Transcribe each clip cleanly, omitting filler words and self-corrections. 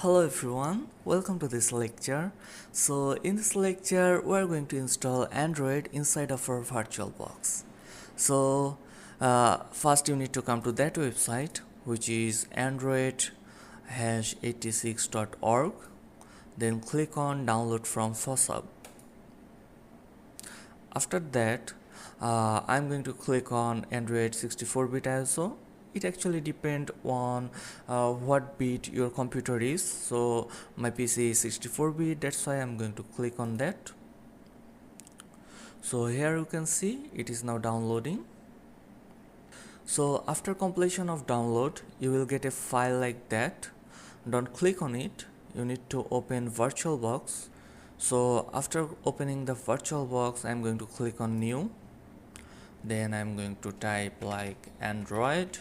Hello everyone, welcome to this lecture. So in this lecture we are going to install Android inside of our VirtualBox. So first you need to come to that website, which is android-86.org. Then click on download from FOSSHub. After that I'm going to click on Android 64-bit ISO. It actually depends on what bit your computer is. So my PC is 64-bit, that's why I'm going to click on that. So here you can see it is now downloading. So after completion of download you will get a file like that. Don't click on it, you need to open VirtualBox. So after opening the VirtualBox I'm going to click on new. Then I'm going to type like Android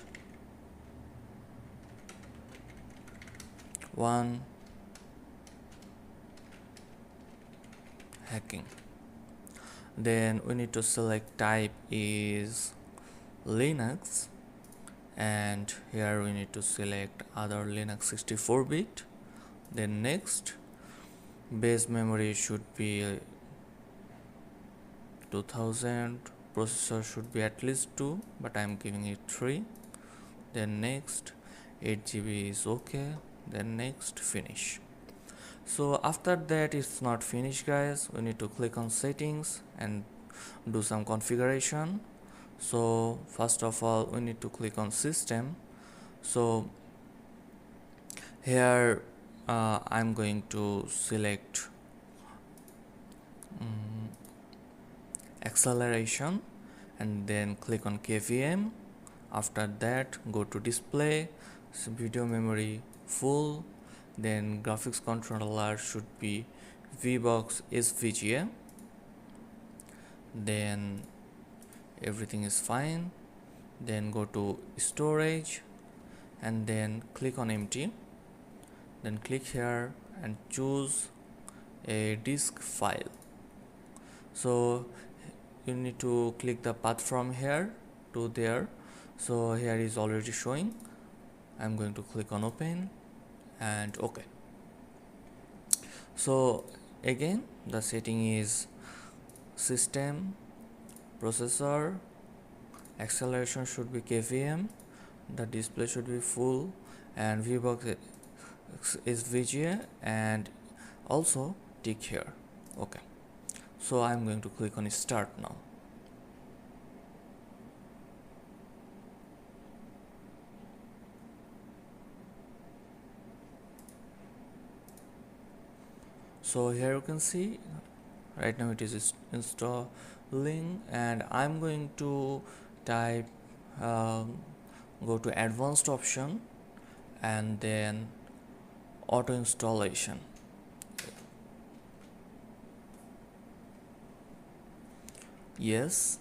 1 hacking. Then we need to select type is Linux, and here we need to select other Linux 64-bit. Then next, base memory should be 2000, processor should be at least 2, but I'm giving it 3. Then next, 8 GB is okay. Then next, finish. So after that it's not finished guys, we need to click on settings and do some configuration. So first of all we need to click on system. So here I'm going to select acceleration and then click on KVM. After that go to display, video memory full, then graphics controller should be VBox SVGA. Then everything is fine. Then go to storage and then click on empty. Then click here and choose a disk file. So you need to click the path from here to there. So here is already showing. I'm going to click on open and OK. So again the setting is system, processor, acceleration should be KVM, the display should be full, and VBox is VGA, and also tick here. Okay, so I'm going to click on start now. So here you can see right now it is installing, and I'm going to type go to advanced option and then auto installation. Yes.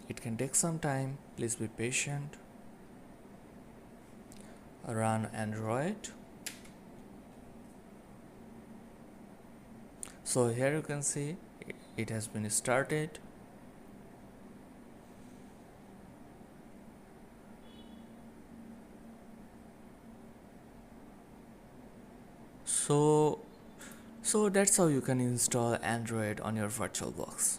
It can take some time, please be patient. Run Android. So here you can see it has been started. So that's how you can install Android on your VirtualBox.